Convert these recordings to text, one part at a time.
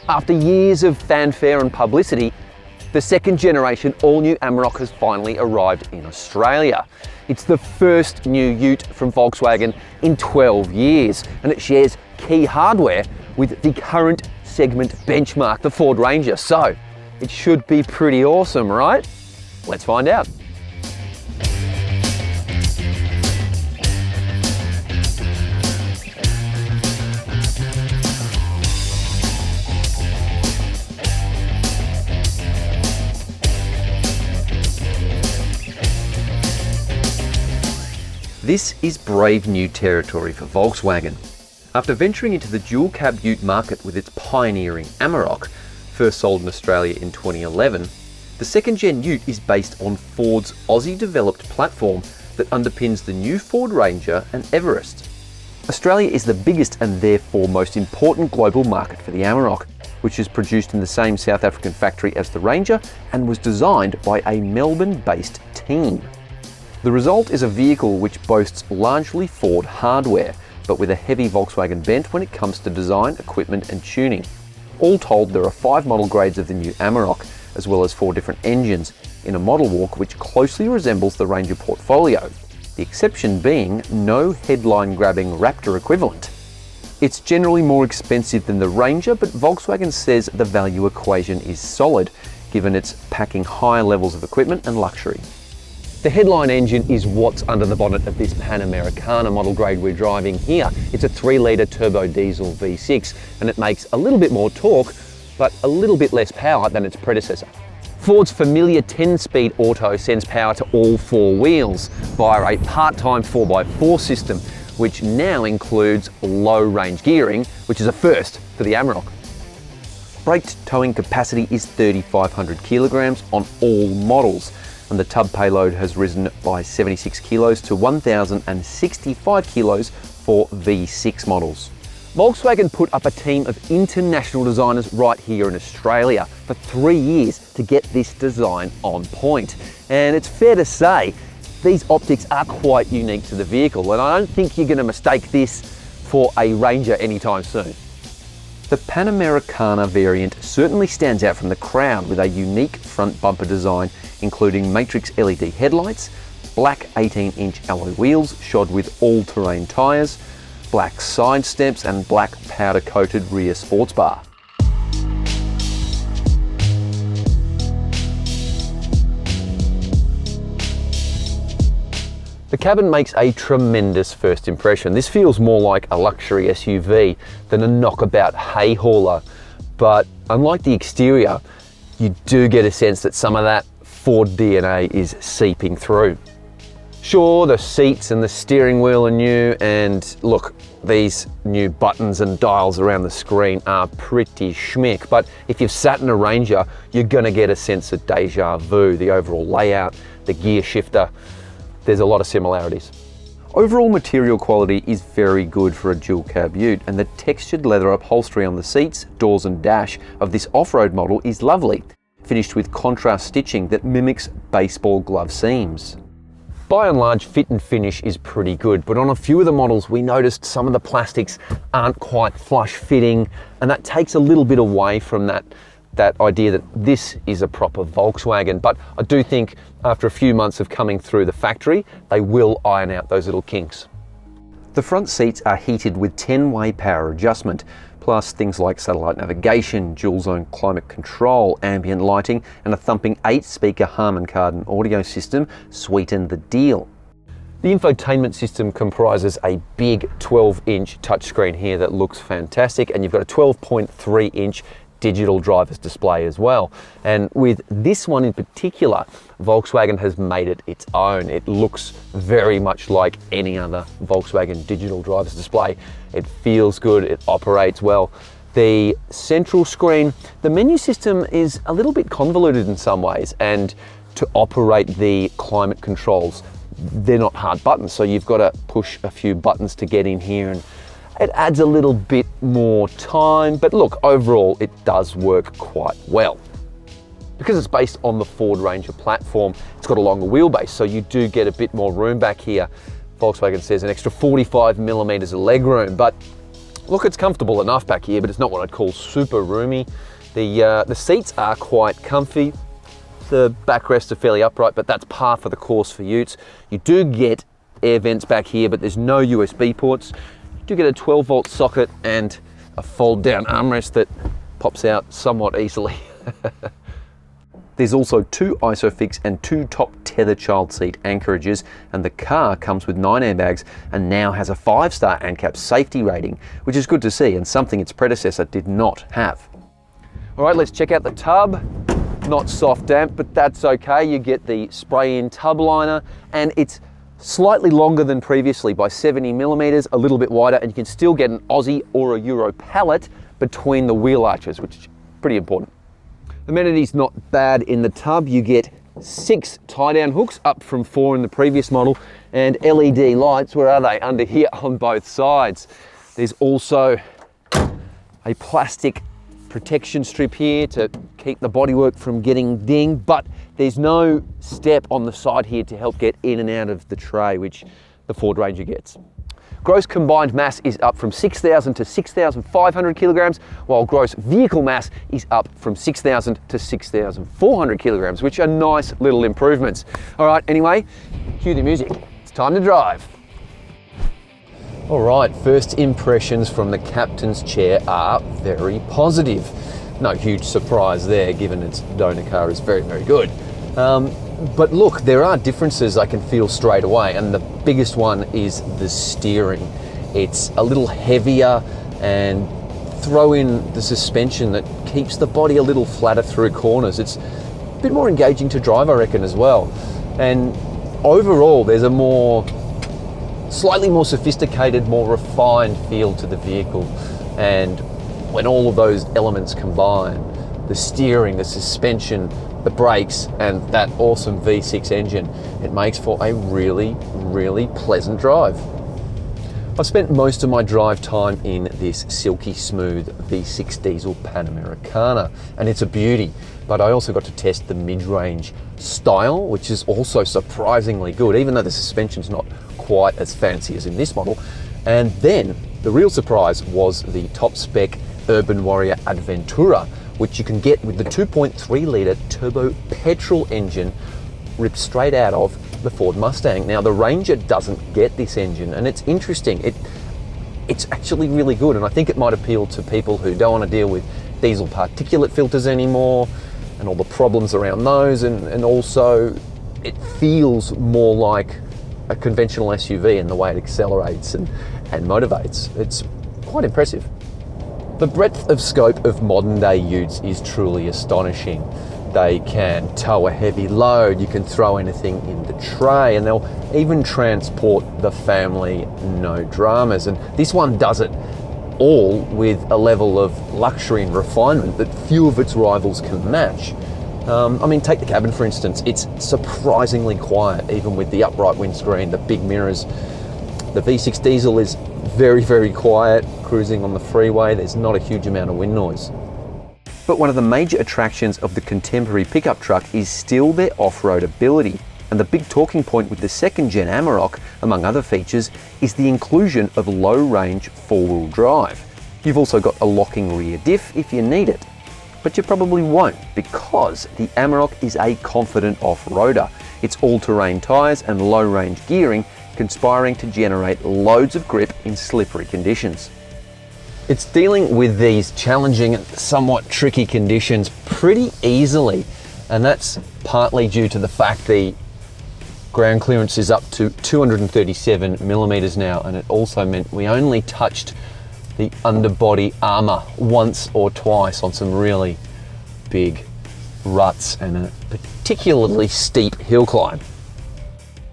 After years of fanfare and publicity, the second generation all-new Amarok has finally arrived in Australia. It's the first new ute from Volkswagen in 12 years, and it shares key hardware with the current segment benchmark, the Ford Ranger. So it should be pretty awesome, right? Let's find out. This is brave new territory for Volkswagen. After venturing into the dual cab ute market with its pioneering Amarok, first sold in Australia in 2011, the second gen ute is based on Ford's Aussie developed platform that underpins the new Ford Ranger and Everest. Australia is the biggest and therefore most important global market for the Amarok, which is produced in the same South African factory as the Ranger and was designed by a Melbourne-based team. The result is a vehicle which boasts largely Ford hardware, but with a heavy Volkswagen bent when it comes to design, equipment and tuning. All told, there are 5 model grades of the new Amarok, as well as 4 different engines, in a model walk which closely resembles the Ranger portfolio, the exception being no headline-grabbing Raptor equivalent. It's generally more expensive than the Ranger, but Volkswagen says the value equation is solid, given it's packing higher levels of equipment and luxury. The headline engine is what's under the bonnet of this PanAmericana model grade we're driving here. It's a 3-litre turbo diesel V6 and it makes a little bit more torque but a little bit less power than its predecessor. Ford's familiar 10-speed auto sends power to all 4 wheels via a part-time 4x4 system, which now includes low-range gearing, which is a first for the Amarok. Braked towing capacity is 3,500 kilograms on all models, and the tub payload has risen by 76 kilos to 1,065 kilos for V6 models. Volkswagen put up a team of international designers right here in Australia for 3 years to get this design on point. And it's fair to say, these optics are quite unique to the vehicle, and I don't think you're going to mistake this for a Ranger anytime soon. The PanAmericana variant certainly stands out from the crowd with a unique front bumper design, including matrix LED headlights, black 18-inch alloy wheels shod with all-terrain tyres, black side steps and black powder-coated rear sports bar. The cabin makes a tremendous first impression. This feels more like a luxury SUV than a knockabout hay hauler. But unlike the exterior, you do get a sense that some of that Ford DNA is seeping through. Sure, the seats and the steering wheel are new, and look, these new buttons and dials around the screen are pretty schmick, but if you've sat in a Ranger, you're gonna get a sense of deja vu. The overall layout, the gear shifter, there's a lot of similarities. Overall material quality is very good for a dual cab ute, and the textured leather upholstery on the seats, doors and dash of this off-road model is lovely, finished with contrast stitching that mimics baseball glove seams. By and large, fit and finish is pretty good, but on a few of the models we noticed some of the plastics aren't quite flush fitting, and that takes a little bit away from that idea that this is a proper Volkswagen. But I do think after a few months of coming through the factory, they will iron out those little kinks. The front seats are heated with 10-way power adjustment, plus things like satellite navigation, dual zone climate control, ambient lighting, and a thumping 8-speaker Harman Kardon audio system sweeten the deal. The infotainment system comprises a big 12-inch touchscreen here that looks fantastic, and you've got a 12.3-inch digital driver's display as well. And with this one in particular, Volkswagen has made it its own. It looks very much like any other Volkswagen digital driver's display. It feels good, it operates well. The central screen, the menu system is a little bit convoluted in some ways, and to operate the climate controls, they're not hard buttons, so you've got to push a few buttons to get in here, and it adds a little bit more time, but look, overall it does work quite well. Because it's based on the Ford Ranger platform, it's got a longer wheelbase, so you do get a bit more room back here. Volkswagen says an extra 45 millimeters of legroom, but Look, it's comfortable enough back here, but it's not what I'd call super roomy. The seats are quite comfy. The backrests are fairly upright, but that's par for the course for utes. You do get air vents back here, but there's no USB ports. You do get a 12-volt socket and a fold-down armrest that pops out somewhat easily. There's also 2 ISOFIX and 2 top tether child seat anchorages, and the car comes with 9 airbags and now has a 5-star ANCAP safety rating, which is good to see and something its predecessor did not have. All right, let's check out the tub. Not soft damp, but that's okay. You get the spray-in tub liner, and it's slightly longer than previously by 70 millimeters, a little bit wider, and you can still get an Aussie or a Euro pallet between the wheel arches, which is pretty important. Amenities not bad in the tub. You get 6 tie-down hooks, up from 4 in the previous model, and LED lights, where are they? Under here on both sides. There's also a plastic protection strip here to keep the bodywork from getting dinged, but there's no step on the side here to help get in and out of the tray, which the Ford Ranger gets. Gross combined mass is up from 6,000 to 6,500 kilograms, while gross vehicle mass is up from 6,000 to 6,400 kilograms, which are nice little improvements. All right, anyway, cue the music. It's time to drive. All right, first impressions from the captain's chair are very positive. No huge surprise there, given its donor car is very, very good. But look, there are differences I can feel straight away, and the biggest one is the steering. It's a little heavier, and throw in the suspension that keeps the body a little flatter through corners. It's a bit more engaging to drive, I reckon, as well. And overall, there's a slightly more sophisticated, more refined feel to the vehicle. And when all of those elements combine, the steering, the suspension, the brakes, and that awesome V6 engine, it makes for a really, really pleasant drive. I've spent most of my drive time in this silky smooth V6 diesel PanAmericana, and it's a beauty. But I also got to test the mid-range style, which is also surprisingly good, even though the suspension's not quite as fancy as in this model. And then the real surprise was the top spec Urban Warrior Aventura, which you can get with the 2.3 litre turbo-petrol engine ripped straight out of the Ford Mustang. Now, the Ranger doesn't get this engine, and it's interesting. It's actually really good, and I think it might appeal to people who don't want to deal with diesel particulate filters anymore and all the problems around those, and also it feels more like a conventional SUV in the way it accelerates and motivates. It's quite impressive. The breadth of scope of modern day utes is truly astonishing. They can tow a heavy load, you can throw anything in the tray, and they'll even transport the family, no dramas. And this one does it all with a level of luxury and refinement that few of its rivals can match. I mean, take the cabin for instance. It's surprisingly quiet, even with the upright windscreen, the big mirrors. The V6 diesel is very, very quiet, cruising on the freeway. There's not a huge amount of wind noise. But one of the major attractions of the contemporary pickup truck is still their off-road ability. And the big talking point with the second gen Amarok, among other features, is the inclusion of low-range four-wheel drive. You've also got a locking rear diff if you need it. But you probably won't, because the Amarok is a confident off-roader. It's all-terrain tyres and low-range gearing, conspiring to generate loads of grip in slippery conditions. It's dealing with these challenging and somewhat tricky conditions pretty easily, and that's partly due to the fact the ground clearance is up to 237 millimeters now, and it also meant we only touched the underbody armor once or twice on some really big ruts and a particularly steep hill climb.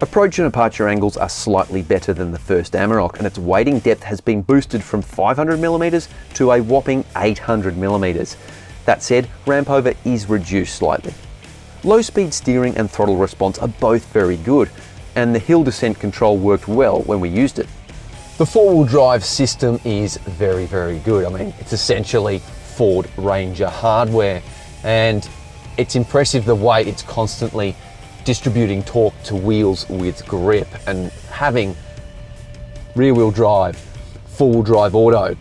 Approach and departure angles are slightly better than the first Amarok, and its wading depth has been boosted from 500 millimeters to a whopping 800 millimeters. That said, ramp over is reduced slightly. Low speed steering and throttle response are both very good, and the hill descent control worked well when we used it. The four-wheel drive system is very, very good. I mean, it's essentially Ford Ranger hardware, and it's impressive the way it's constantly distributing torque to wheels with grip, and having rear-wheel drive, four-wheel drive auto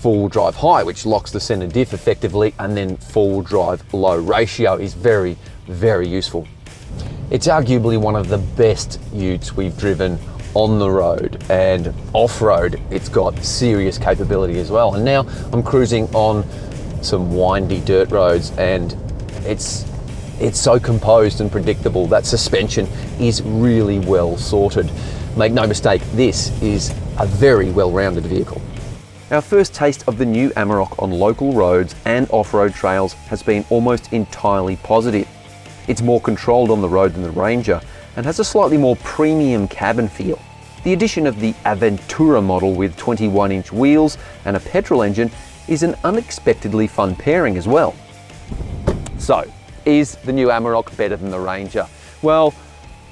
four-wheel drive high, which locks the center diff effectively, and then four-wheel drive low ratio is very, very useful. It's arguably one of the best utes we've driven on the road, and off-road it's got serious capability as well. And now I'm cruising on some windy dirt roads, and it's so composed and predictable. That suspension is really well sorted. Make no mistake, this is a very well-rounded vehicle. Our first taste of the new Amarok on local roads and off-road trails has been almost entirely positive. It's more controlled on the road than the Ranger and has a slightly more premium cabin feel. The addition of the Aventura model with 21-inch wheels and a petrol engine is an unexpectedly fun pairing as well. So, is the new Amarok better than the Ranger? Well,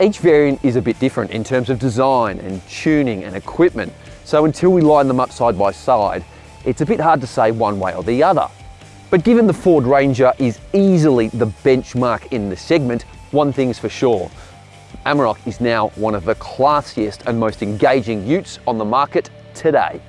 each variant is a bit different in terms of design and tuning and equipment, so until we line them up side by side, it's a bit hard to say one way or the other. But given the Ford Ranger is easily the benchmark in the segment, one thing's for sure: Amarok is now one of the classiest and most engaging utes on the market today.